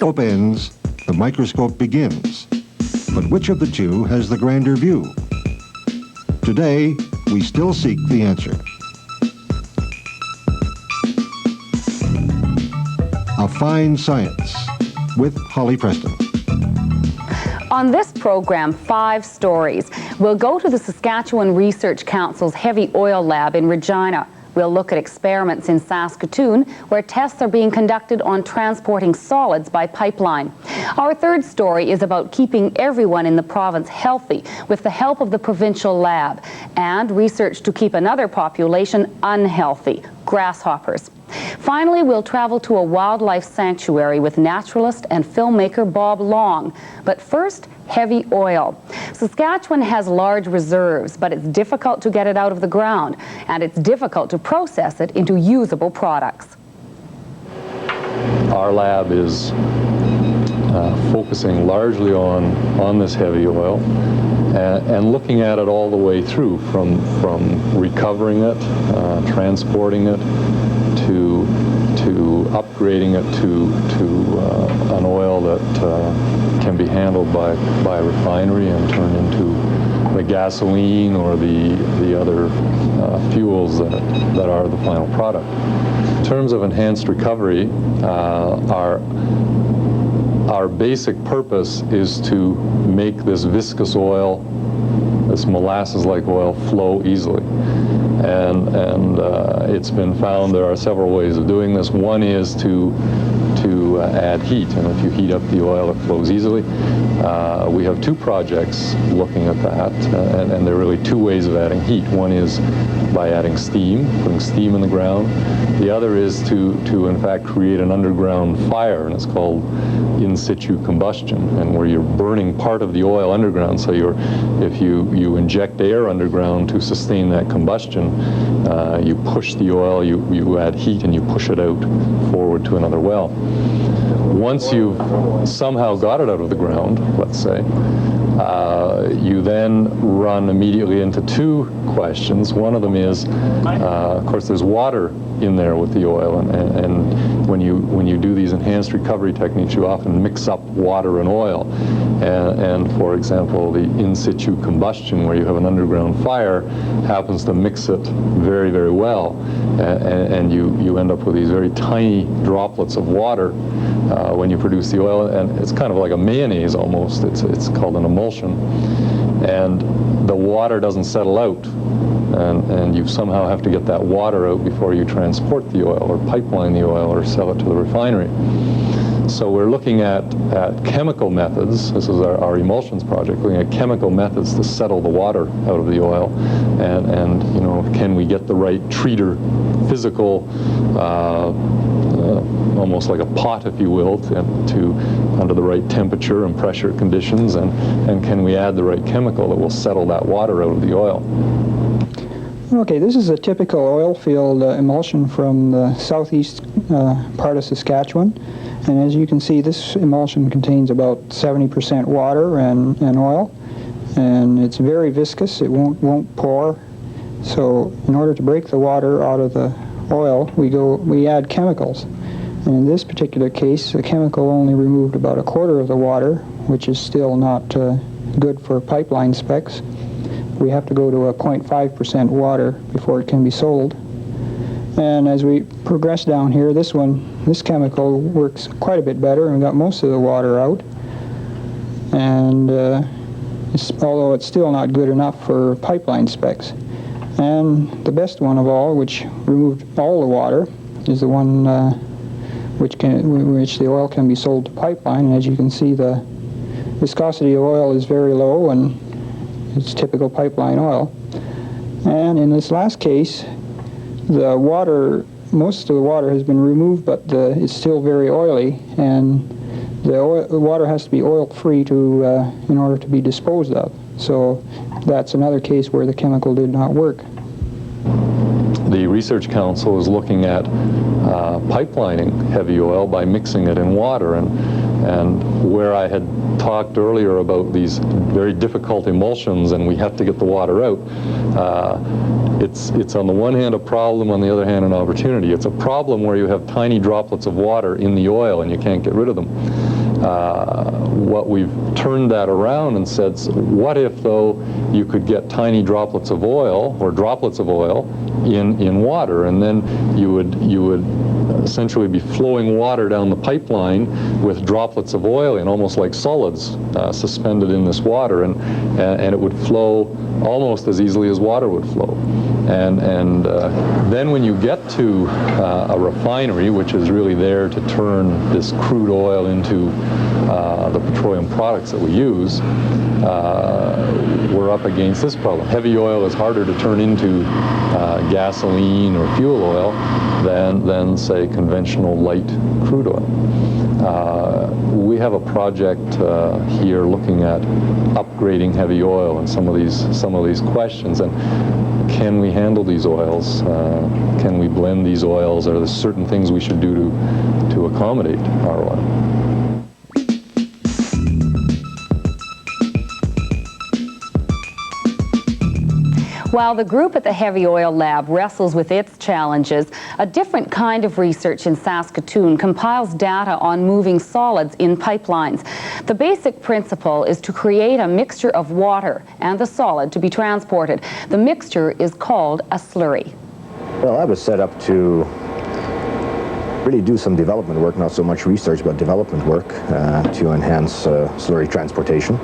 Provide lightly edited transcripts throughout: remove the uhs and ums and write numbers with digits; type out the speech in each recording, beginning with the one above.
Opens, the microscope begins. But which of the two has the grander view? Today, we still seek the answer. A Fine Science with Holly Preston. On this program, 5 stories. We'll go to the Saskatchewan Research Council's heavy oil lab in Regina. We'll look at experiments in Saskatoon where tests are being conducted on transporting solids by pipeline. Our third story is about keeping everyone in the province healthy with the help of the Provincial lab, and research to keep another population unhealthy, grasshoppers. Finally, we'll travel to a wildlife sanctuary with naturalist and filmmaker Bob Long. But first, heavy oil. Saskatchewan has large reserves, but it's difficult to get it out of the ground, and it's difficult to process it into usable products. Our lab is focusing largely on this heavy oil and looking at it all the way through, from recovering it, transporting it, to upgrading it to an oil that can be handled by a refinery and turned into the gasoline or the other fuels that are the final product. In terms of enhanced recovery, our basic purpose is to make this viscous oil, this molasses-like oil, flow easily. And it's been found there are several ways of doing this. One is to add heat, and if you heat up the oil, it flows easily. We have 2 projects looking at that, and there are really 2 ways of adding heat. One is by adding steam, putting steam in the ground. The other is to in fact create an underground fire, and it's called in situ combustion, and where you're burning part of the oil underground. So if you inject air underground to sustain that combustion, you push the oil, you add heat, and you push it out forward to another well. Once you've somehow got it out of the ground, let's say, you then run immediately into 2 questions. One of them is, of course, there's water in there with the oil, and when you do these enhanced recovery techniques, you often mix up water and oil. And for example, the in situ combustion, where you have an underground fire, happens to mix it very, very well, and you end up with these very tiny droplets of water when you produce the oil, and it's kind of like a mayonnaise almost. It's called an emulsion, and the water doesn't settle out, and you somehow have to get that water out before you transport the oil or pipeline the oil or sell it to the refinery. So we're looking at chemical methods. This is our emulsions project, looking at chemical methods to settle the water out of the oil, and you know, can we get the right treater, physical, almost like a pot, if you will, to under the right temperature and pressure conditions, and can we add the right chemical that will settle that water out of the oil. Okay, this is a typical oil field emulsion from the southeast part of Saskatchewan. And as you can see, this emulsion contains about 70% water and oil, and it's very viscous. It won't pour. So in order to break the water out of the oil, we add chemicals. And in this particular case, the chemical only removed about 1/4 of the water, which is still not good for pipeline specs. We have to go to a 0.5% water before it can be sold. And as we progress down here, this chemical works quite a bit better and got most of the water out. And although it's still not good enough for pipeline specs. And the best one of all, which removed all the water, is the one which the oil can be sold to pipeline. And as you can see, the viscosity of oil is very low, and it's typical pipeline oil. And in this last case, the water, most of the water has been removed, but it's still very oily, and the water has to be oil-free in order to be disposed of. So that's another case where the chemical did not work. The Research Council is looking at pipelining heavy oil by mixing it in water, and where I had talked earlier about these very difficult emulsions and we have to get the water out, it's on the one hand a problem, on the other hand an opportunity. It's a problem where you have tiny droplets of water in the oil and you can't get rid of them. what we've turned that around and said, what if, though, you could get tiny droplets of oil or droplets of oil in water, and then you would essentially be flowing water down the pipeline with droplets of oil in, almost like solids suspended in this water, and it would flow almost as easily as water would flow. And then when you get to a refinery, which is really there to turn this crude oil into the petroleum products that we use, we're up against this problem. Heavy oil is harder to turn into gasoline or fuel oil than say, conventional light crude oil. We have a project here looking at upgrading heavy oil and some of these questions. And can we handle these oils? Can we blend these oils? Are there certain things we should do to accommodate our oil? While the group at the Heavy Oil Lab wrestles with its challenges, a different kind of research in Saskatoon compiles data on moving solids in pipelines. The basic principle is to create a mixture of water and the solid to be transported. The mixture is called a slurry. Well, I was set up to really do some development work, not so much research, but development work to enhance slurry transportation.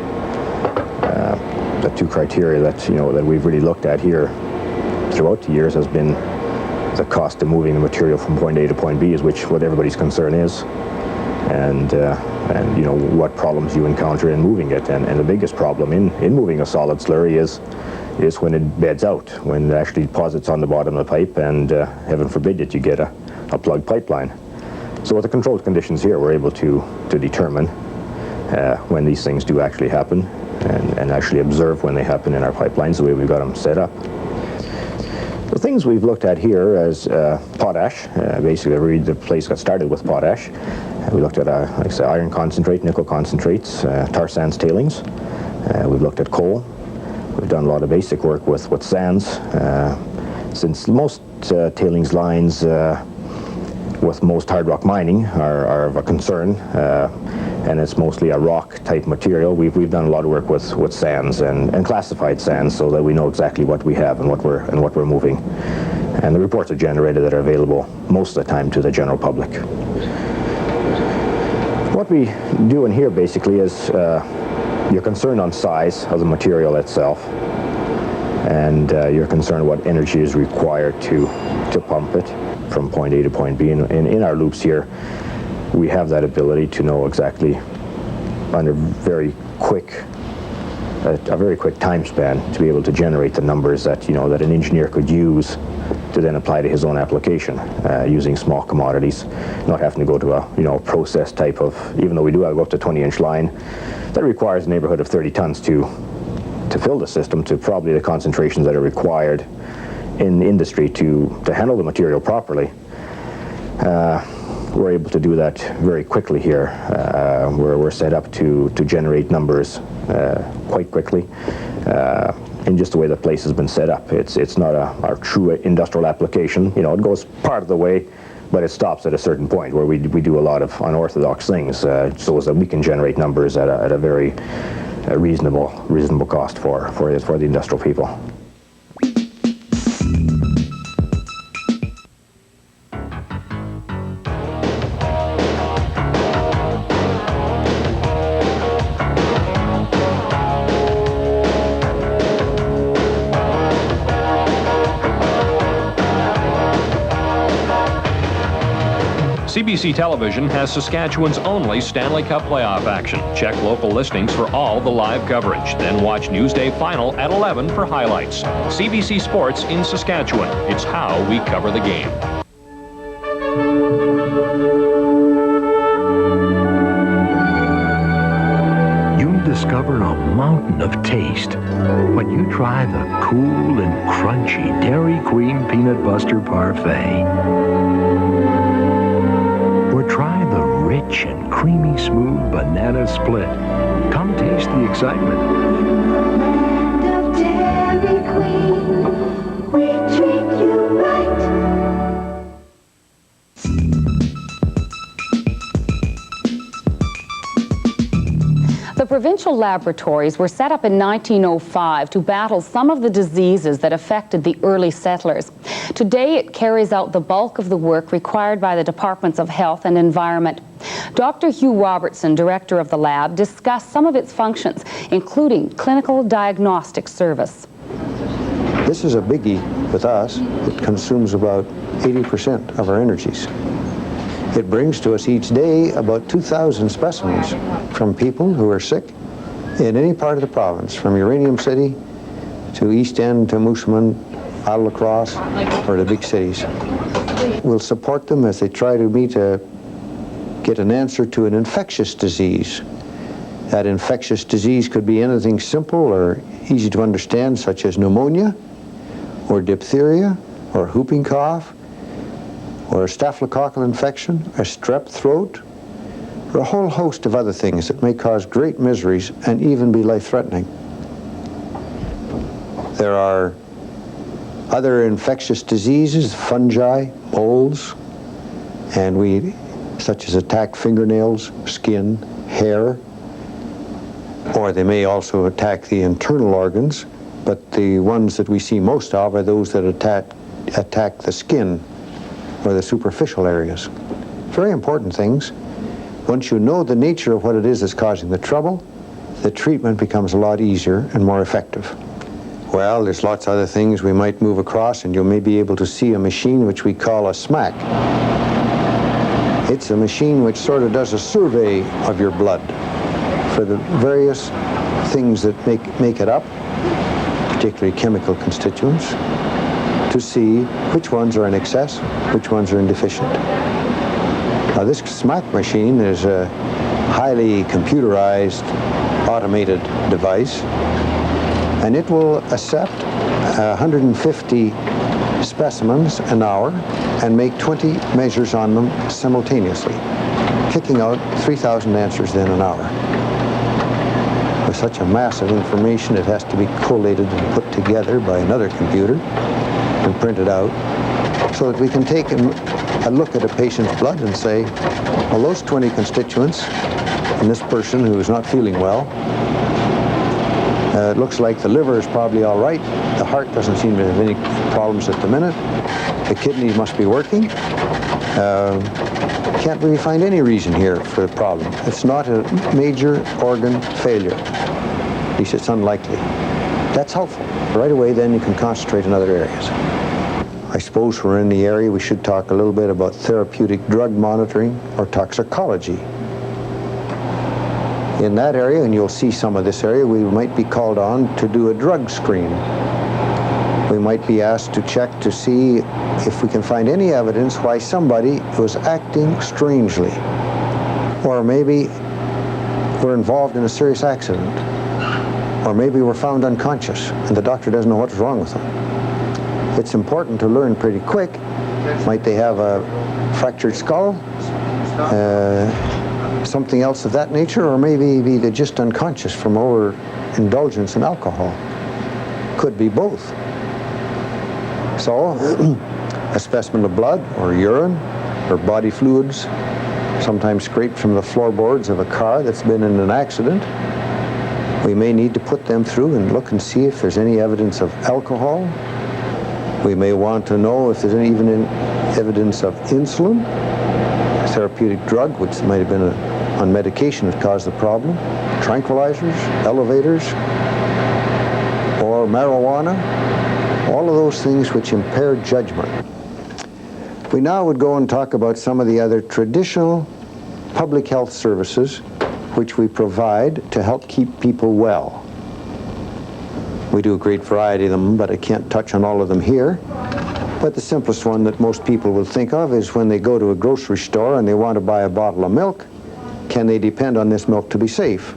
The two criteria that that we've really looked at here throughout the years has been the cost of moving the material from point A to point B, is what everybody's concern is, and what problems you encounter in moving it. And the biggest problem in moving a solid slurry is when it beds out, when it actually deposits on the bottom of the pipe, and heaven forbid that you get a plugged pipeline. So with the controlled conditions here, we're able to determine when these things do actually happen, and actually observe when they happen in our pipelines, the way we've got them set up. The things we've looked at here as potash, basically the place got started with potash. We looked at, like I say, iron concentrate, nickel concentrates, tar sands tailings. We've looked at coal. We've done a lot of basic work with sands. Since most tailings lines with most hard rock mining are of a concern, and it's mostly a rock type material, we've done a lot of work with sands and classified sands, so that we know exactly what we have and what we're moving. And the reports are generated that are available most of the time to the general public. What we do in here basically is you're concerned on size of the material itself, and you're concerned what energy is required to pump it from point A to point B. And in our loops here, we have that ability to know exactly, under a very quick time span, to be able to generate the numbers that that an engineer could use to then apply to his own application, using small commodities, not having to go to a process type of, even though we do have up to 20-inch line, that requires a neighborhood of 30 tons to fill the system to probably the concentrations that are required in industry to handle the material properly. We're able to do that very quickly here. We're set up to generate numbers quite quickly in just the way the place has been set up. It's not our true industrial application. It goes part of the way, but it stops at a certain point where we do a lot of unorthodox things, so that we can generate numbers at a very reasonable cost for the industrial people. CBC Television has Saskatchewan's only Stanley Cup playoff action. Check local listings for all the live coverage. Then watch Newsday Final at 11 for highlights. CBC Sports in Saskatchewan. It's how we cover the game. You'll discover a mountain of taste when you try the cool and crunchy Dairy Queen Peanut Buster Parfait. Or try the rich and creamy smooth banana split. Come taste the excitement. Of Dairy Queen, we treat you right. Provincial laboratories were set up in 1905 to battle some of the diseases that affected the early settlers. Today, it carries out the bulk of the work required by the Departments of Health and Environment. Dr. Hugh Robertson, director of the lab, discussed some of its functions, including clinical diagnostic service. This is a biggie with us. It consumes about 80% of our energies. It brings to us each day about 2,000 specimens from people who are sick in any part of the province, from Uranium City to East End to Moosomin, Isle La Crosse, or the big cities. We'll support them as they try to get an answer to an infectious disease. That infectious disease could be anything simple or easy to understand, such as pneumonia, or diphtheria, or whooping cough, or a staphylococcal infection, a strep throat, or a whole host of other things that may cause great miseries and even be life-threatening. There are other infectious diseases, fungi, molds, and such as attack fingernails, skin, hair, or they may also attack the internal organs, but the ones that we see most of are those that attack the skin or the superficial areas. Very important things. Once you know the nature of what it is that's causing the trouble, the treatment becomes a lot easier and more effective. Well, there's lots of other things we might move across, and you may be able to see a machine which we call a SMAC. It's a machine which sort of does a survey of your blood for the various things that make it up, particularly chemical constituents, to see which ones are in excess, which ones are in deficient. Now, this SMAC machine is a highly computerized, automated device, and it will accept 150 specimens an hour and make 20 measures on them simultaneously, kicking out 3,000 answers in an hour. With such a mass of information, it has to be collated and put together by another computer and printed out, so that we can take a look at a patient's blood and say, well, those 20 constituents in this person who is not feeling well, it looks like the liver is probably all right, the heart doesn't seem to have any problems at the minute, the kidneys must be working, can't really find any reason here for the problem. It's not a major organ failure, at least it's unlikely. That's helpful. Right away, then, you can concentrate in other areas. I suppose we're in the area, we should talk a little bit about therapeutic drug monitoring or toxicology. In that area, and you'll see some of this area, we might be called on to do a drug screen. We might be asked to check to see if we can find any evidence why somebody was acting strangely, or maybe we're involved in a serious accident, or maybe we're found unconscious and the doctor doesn't know what's wrong with them. It's important to learn pretty quick. Might they have a fractured skull, something else of that nature, or maybe they're just unconscious from overindulgence in alcohol. Could be both. So a specimen of blood or urine or body fluids, sometimes scraped from the floorboards of a car that's been in an accident, we may need to put them through and look and see if there's any evidence of alcohol. We may want to know if there's even evidence of insulin, a therapeutic drug which might have been on medication that caused the problem, tranquilizers, elevators, or marijuana, all of those things which impair judgment. We now would go and talk about some of the other traditional public health services which we provide to help keep people well. We do a great variety of them, but I can't touch on all of them here. But the simplest one that most people will think of is when they go to a grocery store and they want to buy a bottle of milk, can they depend on this milk to be safe?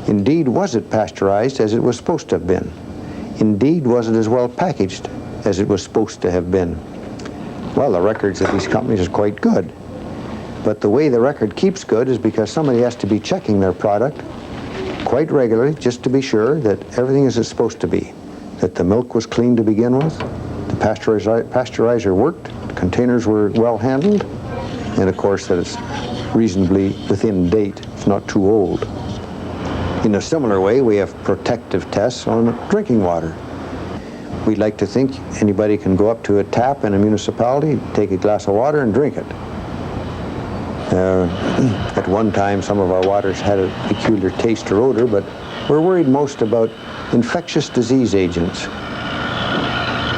Indeed, was it pasteurized as it was supposed to have been? Indeed, was it as well packaged as it was supposed to have been? Well, the records of these companies are quite good. But the way the record keeps good is because somebody has to be checking their product quite regularly just to be sure that everything is as it's supposed to be. That the milk was clean to begin with, the pasteurizer worked, the containers were well handled, and of course that it's reasonably within date. It's not too old. In a similar way, we have protective tests on drinking water. We'd like to think anybody can go up to a tap in a municipality, take a glass of water and drink it. At one time, some of our waters had a peculiar taste or odor, but we're worried most about infectious disease agents.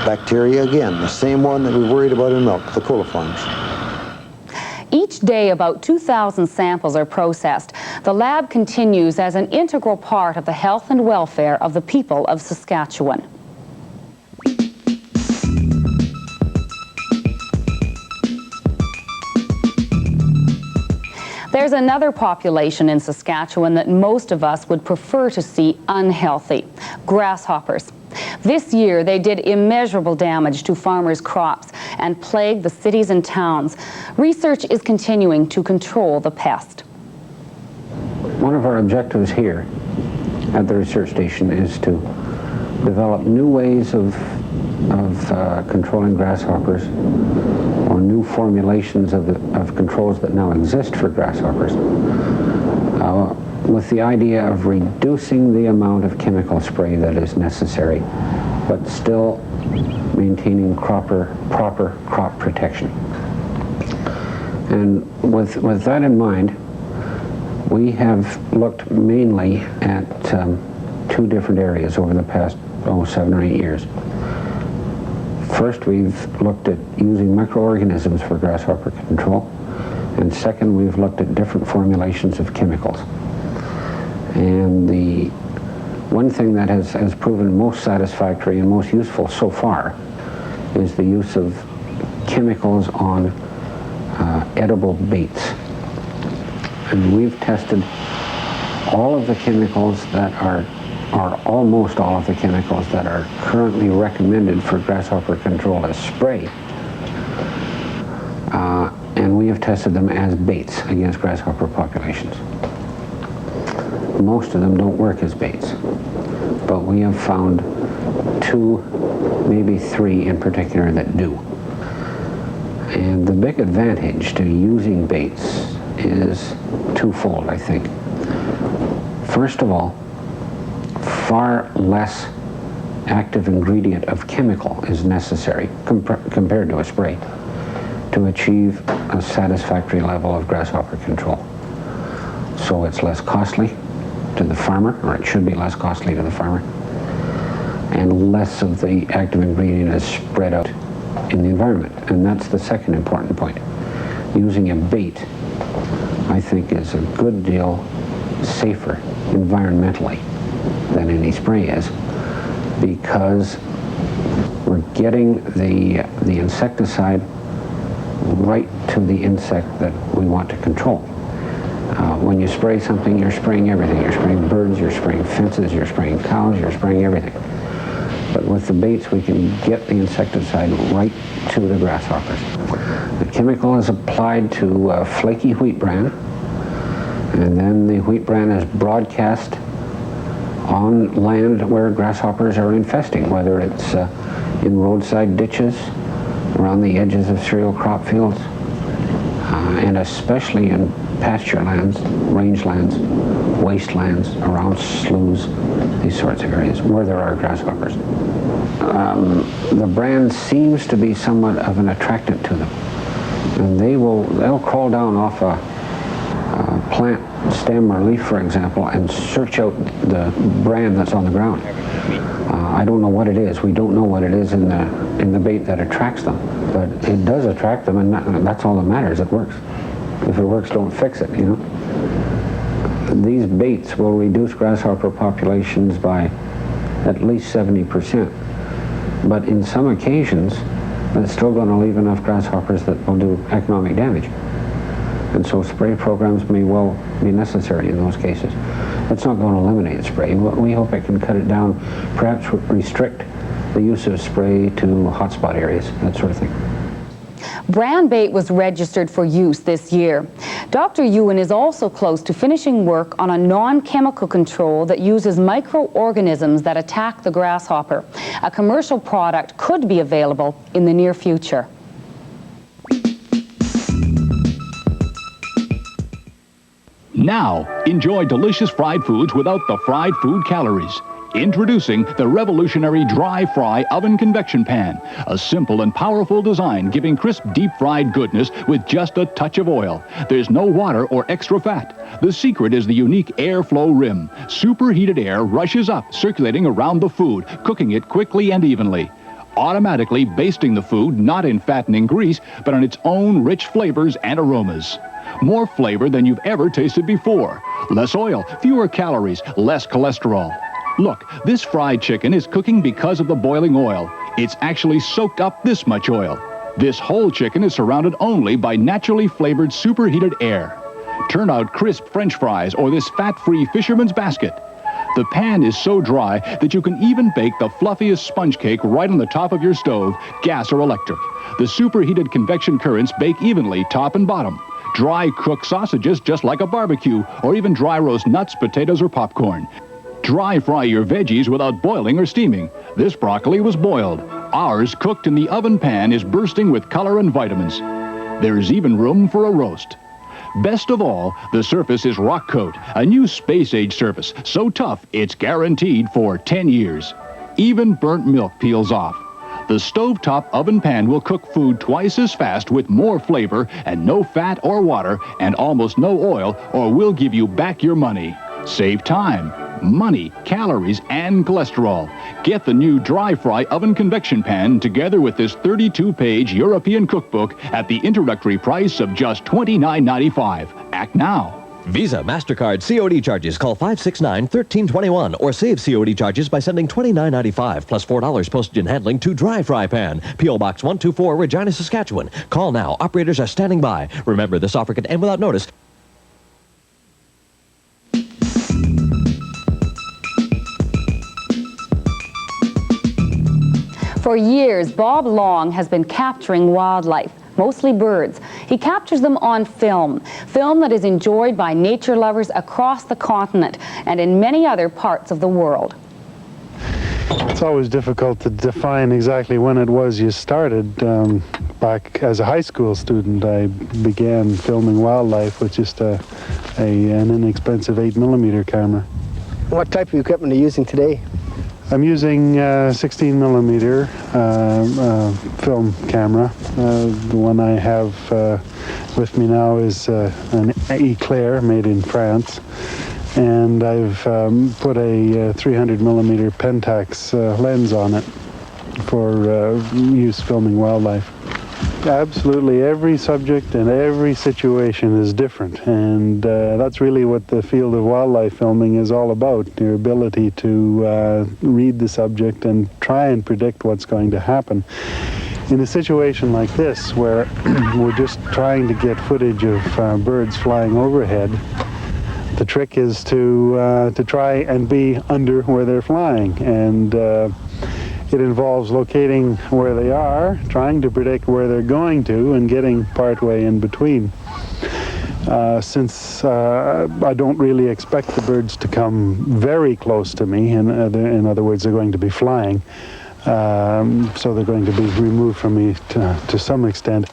Bacteria, again, the same one that we worried about in milk, the coliforms. Each day, about 2,000 samples are processed. The lab continues as an integral part of the health and welfare of the people of Saskatchewan. There's another population in Saskatchewan that most of us would prefer to see unhealthy: grasshoppers. This year, they did immeasurable damage to farmers' crops and plagued the cities and towns. Research is continuing to control the pest. One of our objectives here at the research station is to develop new ways of controlling grasshoppers, or new formulations of controls that now exist for grasshoppers, with the idea of reducing the amount of chemical spray that is necessary, but still maintaining proper crop protection. And with that in mind, we have looked mainly at two different areas over the past 7 or 8 years. First, we've looked at using microorganisms for grasshopper control, and second, we've looked at different formulations of chemicals. And the one thing that has proven most satisfactory and most useful so far is the use of chemicals on edible baits. And we've tested all of the chemicals that are almost all of the chemicals that are currently recommended for grasshopper control as spray, and we have tested them as baits against grasshopper populations. Most of them don't work as baits, but we have found 2, maybe 3 in particular that do. And the big advantage to using baits is twofold, I think. First of all, far less active ingredient of chemical is necessary compared to a spray to achieve a satisfactory level of grasshopper control. So it's less costly to the farmer, or it should be less costly to the farmer, and less of the active ingredient is spread out in the environment. And that's the second important point. Using a bait, I think, is a good deal safer environmentally than any spray is, because we're getting the insecticide right to the insect that we want to control. When you spray something, you're spraying everything. You're spraying birds, you're spraying fences, you're spraying cows, you're spraying everything. But with the baits, we can get the insecticide right to the grasshoppers. The chemical is applied to flaky wheat bran, and then the wheat bran is broadcast on land where grasshoppers are infesting, whether it's in roadside ditches, around the edges of cereal crop fields, and especially in pasture lands, rangelands, wastelands, around sloughs, these sorts of areas where there are grasshoppers. The bran seems to be somewhat of an attractant to them, and they'll crawl down off a plant stem or leaf, for example, and search out the bran that's on the ground. I don't know what it is. We don't know what it is in the bait that attracts them, but it does attract them, and that's all that matters. It works. If it works, don't fix it, you know. These baits will reduce grasshopper populations by at least 70%, but in some occasions, it's still going to leave enough grasshoppers that will do economic damage. And so spray programs may well be necessary in those cases. It's not going to eliminate spray. We hope it can cut it down, perhaps restrict the use of spray to hotspot areas, that sort of thing. Bran bait was registered for use this year. Dr. Ewan is also close to finishing work on a non-chemical control that uses microorganisms that attack the grasshopper. A commercial product could be available in the near future. Now, enjoy delicious fried foods without the fried food calories. Introducing the revolutionary dry fry oven convection pan. A simple and powerful design giving crisp deep fried goodness with just a touch of oil. There's no water or extra fat. The secret is the unique airflow rim. Superheated air rushes up, circulating around the food, cooking it quickly and evenly. Automatically basting the food not in fattening grease, but on its own rich flavors and aromas. More flavor than you've ever tasted before. Less oil, fewer calories, less cholesterol. Look, this fried chicken is cooking because of the boiling oil. It's actually soaked up this much oil. This whole chicken is surrounded only by naturally flavored superheated air. Turn out crisp French fries or this fat-free fisherman's basket. The pan is so dry that you can even bake the fluffiest sponge cake right on the top of your stove, gas or electric. The superheated convection currents bake evenly top and bottom. Dry cooked sausages just like a barbecue, or even dry roast nuts, potatoes, or popcorn. Dry fry your veggies without boiling or steaming. This broccoli was boiled. Ours, cooked in the oven pan, is bursting with color and vitamins. There's even room for a roast. Best of all, the surface is Rock Coat, a new space-age surface, so tough it's guaranteed for 10 years. Even burnt milk peels off. The stovetop oven pan will cook food twice as fast with more flavor and no fat or water and almost no oil, or we'll give you back your money. Save time, money, calories, and cholesterol. Get the new dry fry oven convection pan together with this 32-page European cookbook at the introductory price of just $29.95. Act now. Visa, MasterCard, COD charges. Call 569-1321 or save COD charges by sending $29.95 plus $4 postage and handling to Dry Fry Pan. P.O. Box 124, Regina, Saskatchewan. Call now. Operators are standing by. Remember, this offer can end without notice. For years, Bob Long has been capturing wildlife, mostly birds. He captures them on film that is enjoyed by nature lovers across the continent and in many other parts of the world. It's always difficult to define exactly when it was you started. Back as a high school student, I began filming wildlife with just an inexpensive 8mm camera. What type of equipment are you using today? I'm using 16mm film camera. The one I have with me now is an Eclair made in France. And I've put a 300mm Pentax lens on it for use filming wildlife. Absolutely every subject and every situation is different, and that's really what the field of wildlife filming is all about, your ability to read the subject and try and predict what's going to happen. In a situation like this, where we're just trying to get footage of birds flying overhead, the trick is to try and be under where they're flying, and it involves locating where they are, trying to predict where they're going to, and getting partway in between. Since I don't really expect the birds to come very close to me, in other words, they're going to be flying, so they're going to be removed from me to some extent.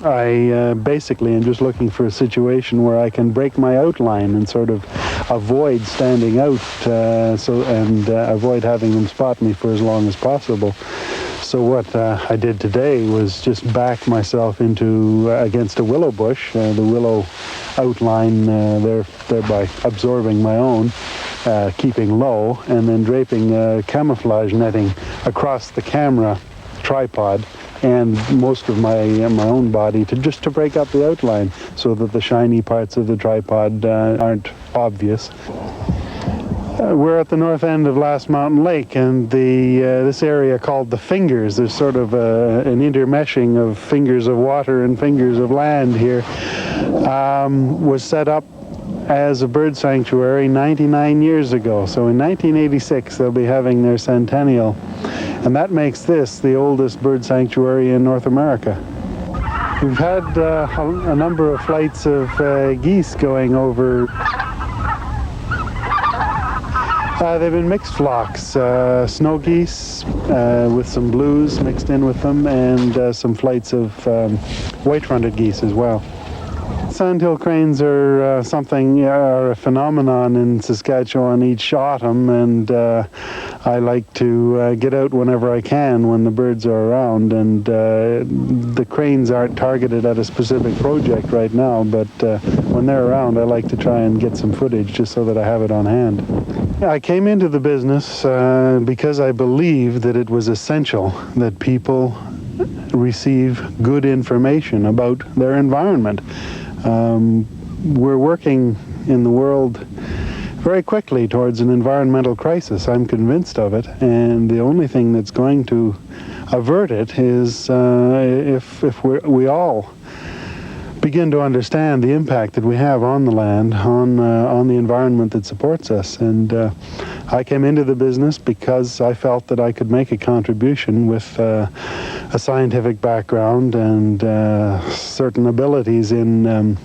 I basically am just looking for a situation where I can break my outline and sort of avoid standing out, and avoid having them spot me for as long as possible. So what I did today was just back myself against a willow bush, the willow outline, thereby absorbing my own, keeping low, and then draping camouflage netting across the camera tripod and most of my own body to break up the outline so that the shiny parts of the tripod aren't obvious. We're at the north end of Last Mountain Lake, and this area called the Fingers, there's sort of an intermeshing of fingers of water and fingers of land here, was set up as a bird sanctuary 99 years ago. So in 1986 they'll be having their centennial. And that makes this the oldest bird sanctuary in North America. We've had a number of flights of geese going over. They've been mixed flocks, snow geese with some blues mixed in with them, and some flights of white-fronted geese as well. sandhill cranes are are a phenomenon in Saskatchewan each autumn, and I like to get out whenever I can when the birds are around. And the cranes aren't targeted at a specific project right now, but when they're around, I like to try and get some footage just so that I have it on hand. I came into the business because I believed that it was essential that people receive good information about their environment. We're working in the world very quickly towards an environmental crisis. I'm convinced of it, and the only thing that's going to avert it is if we all begin to understand the impact that we have on the land, on the environment that supports us. And I came into the business because I felt that I could make a contribution with a scientific background and certain abilities in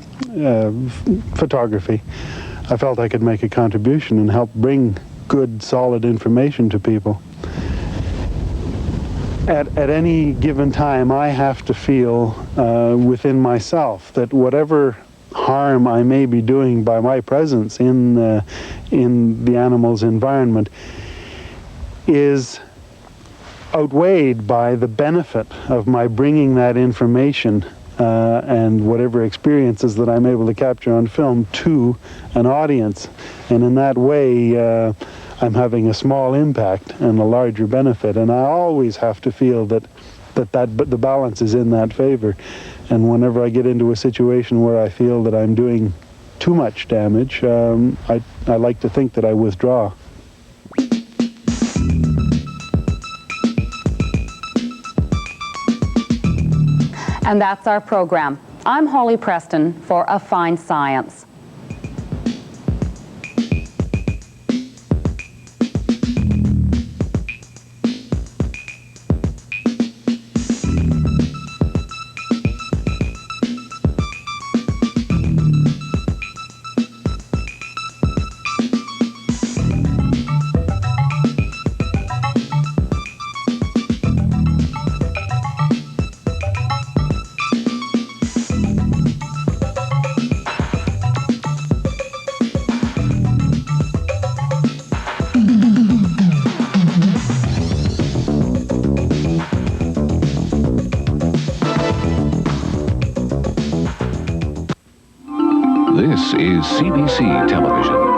photography. I felt I could make a contribution and help bring good, solid information to people. At any given time, I have to feel within myself that whatever harm I may be doing by my presence in the animal's environment is outweighed by the benefit of my bringing that information and whatever experiences that I'm able to capture on film to an audience. And in that way, I'm having a small impact and a larger benefit. And I always have to feel that the balance is in that favor. And whenever I get into a situation where I feel that I'm doing too much damage, I like to think that I withdraw. And that's our program. I'm Holly Preston for A Fine Science. This is CBC Television.